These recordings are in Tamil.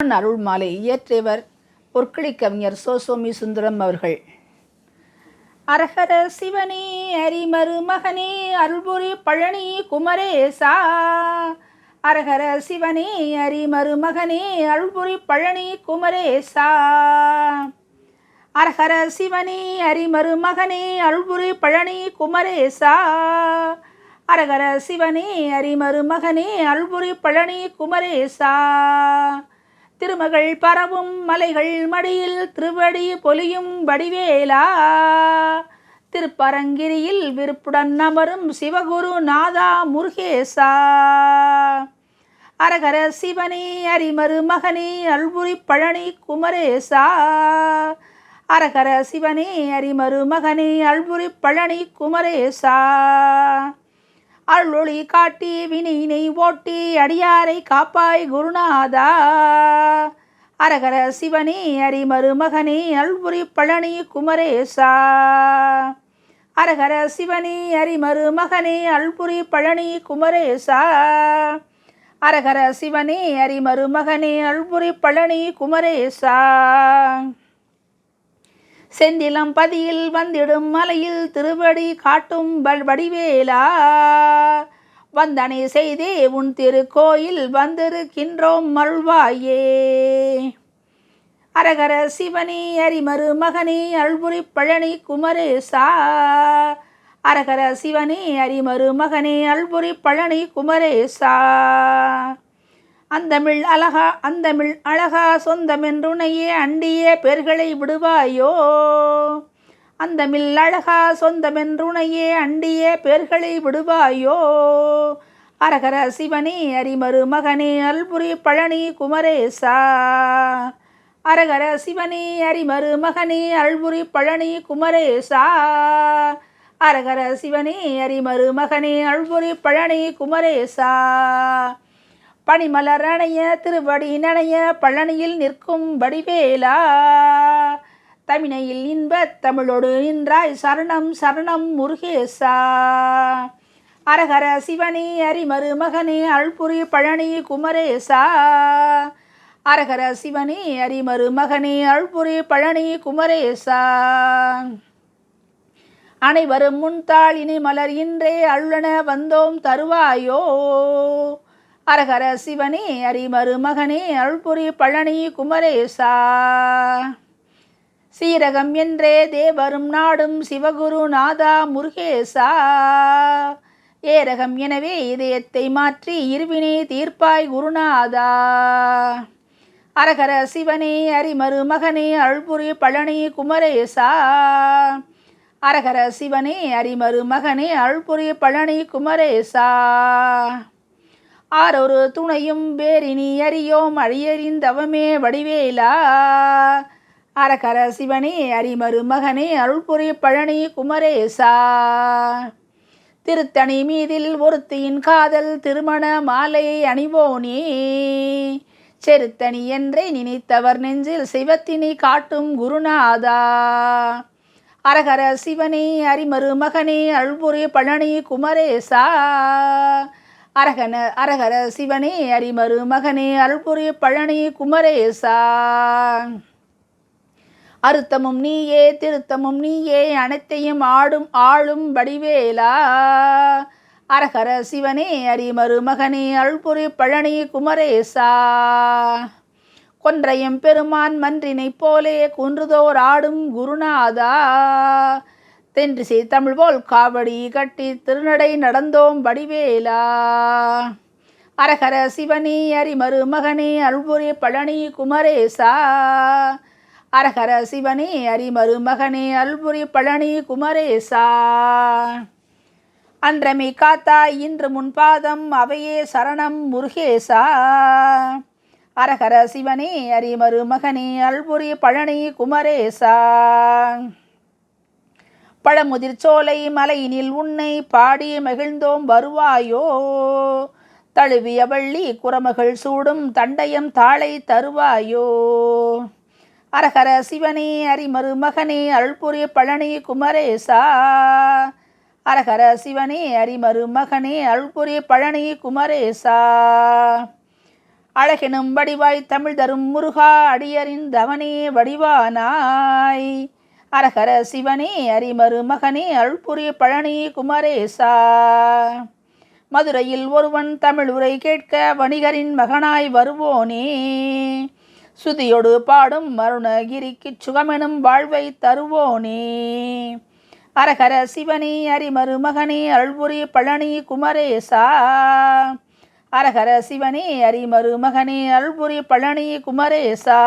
அருள் மாலை இயற்றியவர் பொற்களி கவிஞர் சோசோமி சுந்தரம் அவர்கள். அரஹர சிவனே அரிமரு மகனே அருள்புரி பழனி குமரேசா. அரஹர சிவனே அரிமரு மகனே அருள்புரி பழனி குமரேசா. அரஹர சிவனே அரிமரு மகனே அருள்புரி பழனி குமரேசா. அரஹர சிவனே அரிமரு மகனே அருள்புரி பழனி குமரேசா. திருமகள் பரவும் மலைகள் மடியில் திருவடி பொலியும் வடிவேலா. திருப்பரங்கிரியில் விருப்புடன் அமரும் சிவகுரு நாதா முருகேசா. அரஹர சிவனே அரிமரு மகனே அருள்புரி பழனி குமரேசா. அரஹர சிவனே அரிமரு மகனே அருள்புரி பழனி குமரேசா. அருளொளி காட்டி வினையினை ஓட்டி அடியாரை காப்பாய் குருநாதா. அரஹர சிவனே அரிமரு மகனே அருள்புரி பழனி குமரேசா. அரஹர சிவனே அரிமரு மகனே அருள்புரி பழனி குமரேசா. அரஹர சிவனே அரிமரு மகனே அருள்புரி பழனி குமரேசா. செந்திலம் பதியில் வந்திடும் மலையில் திருவடி காட்டும் வடிவேலா. வந்தனை செய்தே உன் திருக்கோயில் வந்திருக்கின்றோம் அருள்வாயே. அரஹர சிவனே அரிமரு மகனே அருள்புரி பழனி குமரேசா. அரஹர சிவனே அரிமரு மகனே அருள்புரி பழனி குமரேசா. அந்தமிழ் அழகா சொந்தமென்றுனையே அண்டிய பேர்களை விடுவாயோ. அந்தமிழ் அழகா சொந்தமென்றுனையே அண்டிய பேர்களை விடுவாயோ. அரஹர சிவனே அரிமரு மகனே அருள்புரி பழனி குமரேசா. அரஹர சிவனே அரிமரு மகனே அருள்புரி பழனி குமரேசா. அரஹர சிவனே அரிமரு மகனே அருள்புரி பழனி குமரேசா. பனிமலர் அணைய திருவடி நனைய பழனியில் நிற்கும் வடிவேலா. தமிழையில் இன்பத் தமிழோடு நின்றாய் சரணம் சரணம் முருகேசா. அரஹர சிவனே அரிமரு மகனே அருள்புரி பழனி குமரேசா. அரஹர சிவனே அரிமரு மகனே அருள்புரி பழனி குமரேசா. அனைவரும் முன்தாள் இனி மலர் இன்றே அருளன வந்தோம் தருவாயோ. அரஹர சிவனே அரிமரு மகனே அருள்புரி பழனி குமரேசா. சீரகம் என்றே தேவரும் நாடும் சிவகுரு நாதா முருகேசா. ஏரகம் எனவே இதயத்தை மாற்றி இருவினை தீர்ப்பாய் குருநாதா. அரஹர சிவனே அரிமரு மகனே அருள்புரி பழனி குமரேசா. அரஹர சிவனே அரிமரு மகனே அருள்புரி பழனி குமரேசா. ஆரொரு துணையும் வேறினி அறியோம் அழியறிந்தவமே வடிவேலா. அரஹர சிவனே அரிமரு மகனே அருள்புரி பழனி குமரேசா. திருத்தணி மீதில் ஒருத்தியின் காதல் திருமண மாலை அணிவோனே. செருத்தணி என்றே நினைத்தவர் நெஞ்சில் சிவத்தினை காட்டும் குருநாதா. அரஹர சிவனே அரிமரு மகனே அருள்புரி பழனி குமரேசா. அரஹர சிவனே அரிமரு மகனே அருள்புரி பழனி குமரேசா. அறுத்தமும் நீயே திருத்தமும் நீயே அனைத்தையும் ஆளும் வடிவேலா. அரஹர சிவனே அரிமரு மகனே அருள்புரி பழனி குமரேசா. கொன்றையும் பெருமான் மன்றினை போலே குன்றுதோர் ஆடும் குருநாதா. தென்றிசை தமிழ் போல் காவடி கட்டி திருநடை நடந்தோம் வடிவேலா. அரஹர சிவனே அரிமரு மகனே அருள்புரி பழனி குமரேசா. அரஹர சிவனே அரிமரு மகனே அருள்புரி பழனி குமரேசா. அன்றமை காத்தாய் இன்று முன்பாதம் அவையே சரணம் முருகேசா. அரஹர சிவனே அரிமரு மகனே அருள்புரி பழனி குமரேசா. பழமுதிர் சோலை மலையினில் உன்னை பாடி மகிழ்ந்தோம் வருவாயோ. தழுவிய வள்ளி குரமகள் சூடும் தண்டயம் தாளை தருவாயோ. அரஹர சிவனே அரிமரு மகனே அருள்புரி பழனி குமரேசா. அரஹர சிவனே அரிமரு மகனே அருள்புரி பழனி குமரேசா. அழகெனும் வடிவாய் தமிழ் தரும் முருகா அடியரின் தவனே வடிவானாய். அரஹர சிவனே அரிமரு மகனே அருள்புரி பழனி குமரேசா. மதுரையில் ஒருவன் தமிழ் உரை கேட்க வணிகரின் மகனாய் வருவோனே. சுதியொடு பாடும் அருணகிரிக்கு சுகமெனும் வாழ்வை தருவோனே. அரஹர சிவனே அரிமரு மகனே அருள்புரி பழனி குமரேசா. அரஹர சிவனே அரிமரு மகனே அருள்புரி பழனி குமரேசா.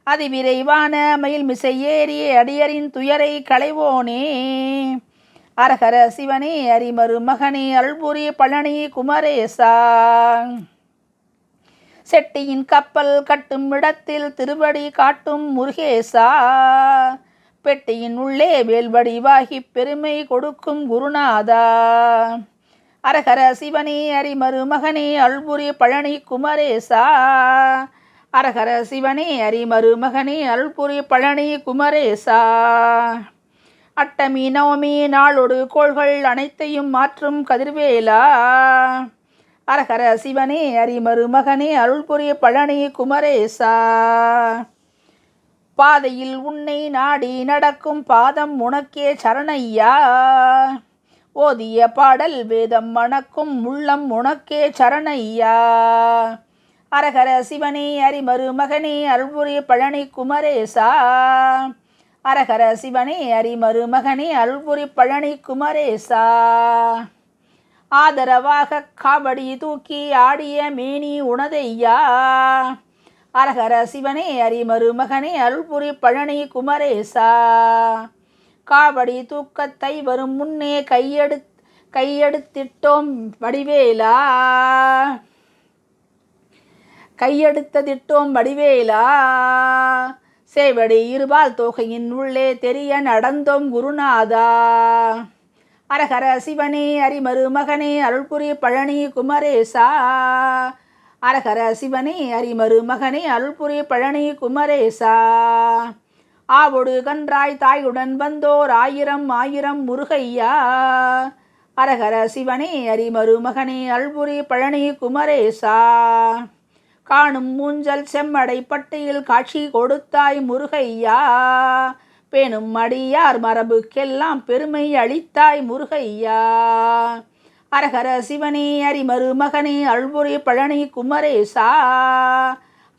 அதிவிரைவான மயில் மிசை ஏறிய அடியரின் துயரை களைவோனே. அரஹர சிவனே அரிமரு மகனே அருள்புரி பழனி குமரேசா. செட்டியின் கப்பல் கட்டும் இடத்தில் திருவடி காட்டும் முருகேசா. பெட்டியின் உள்ளே வேல்வடிவாகி பெருமை கொடுக்கும் குருநாதா. அரஹர சிவனே அரிமரு மகனே அருள்புரி பழனி குமரேசா. அரஹர சிவனே அரிமரு மகனே அருள்புரி பழனி குமரேசா. அட்டமி நவமி நாளொடு கோள்கள் அனைத்தையும் மாற்றும் கதிர்வேலா. அரஹர சிவனே அரிமரு மகனே அருள்புரி பழனி குமரேசா. பாதையில் உன்னை நாடி நடக்கும் பாதம் உனக்கே சரணையா. ஓதிய பாடல் வேதம் மணக்கும் உள்ளம் உனக்கே சரணையா. அரஹர சிவனே அரிமரு மகனே அருள்புரி பழனி குமரேசா. அரஹர சிவனே அரிமரு மகனே அருள்புரி பழனி குமரேசா. ஆதரவாக காவடி தூக்கி ஆடிய மேனி உனதையா. அரஹர சிவனே அரிமரு மகனே அருள்புரி பழனி குமரேசா. காவடி தூக்கத்தை வரும் முன்னே கையெடுத்திட்டோம் வடிவேலா. கையெடுத்ததிட்டோம் வடிவேலா. சேவடி இருபால் தோகையின் உள்ளே தெரிய நடந்தோம் குருநாதா. அரஹர சிவனே அரிமரு மகனே அருள்புரி பழனி குமரேசா. அரஹர சிவனே அரிமரு மகனே அருள்புரி பழனி குமரேசா. ஆவொடு கன்றாய் தாயுடன் வந்தோர் ஆயிரம் ஆயிரம் முருகையா. அரஹர சிவனே அரிமரு மகனே அருள்புரி பழனி குமரேசா. காணும் மூஞ்சல் செம்மடை பட்டியில் காட்சி கொடுத்தாய் முருகையா. பேணும் அடியார் மரபுக்கெல்லாம் பெருமை அளித்தாய் முருகையா. அரஹர சிவனே அரிமரு மகனே அருள்புரி பழனி குமரேசா.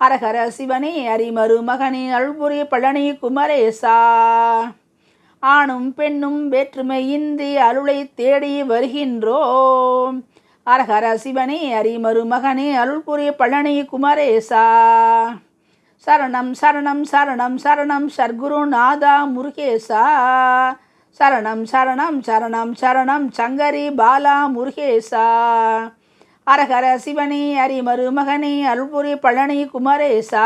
அரஹர சிவனே அரிமரு மகனே அருள்புரி பழனி குமரேசா. ஆணும் பெண்ணும் வேற்றுமையின்றி அருளை தேடி வருகின்றோம். அரஹர சிவனே அரிமரு மகனே அருள்புரி பழனி குமரேசா. சரணம் சரணம் சரணம் சரணம் சர்க்குருநாதா முருகேசா. சரணம் சரணம் சரணம் சரணம் சங்கரி பாலா முருகேசா. அரஹர சிவனே அரிமரு மகனே அருள்புரி பழனி குமரேசா.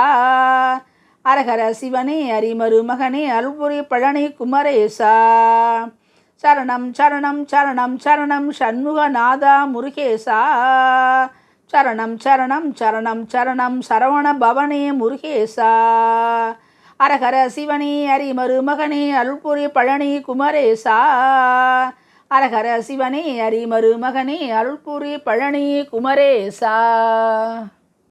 அரஹர சிவனே அரிமரு மகனே அருள்புரி பழனி குமரேசா. சரணம் சரணம் சரணம் சரணம் சண்முகநாதா முருகேசா. சரணம் சரணம் சரணம் சரணம் சரவண பவனே முருகேசா. அரஹர சிவனே அரிமரு மகனே அருள்புரி பழனி குமரேசா. அரஹர சிவனே அரிமரு மகனே அருள்புரி பழனி குமரேசா.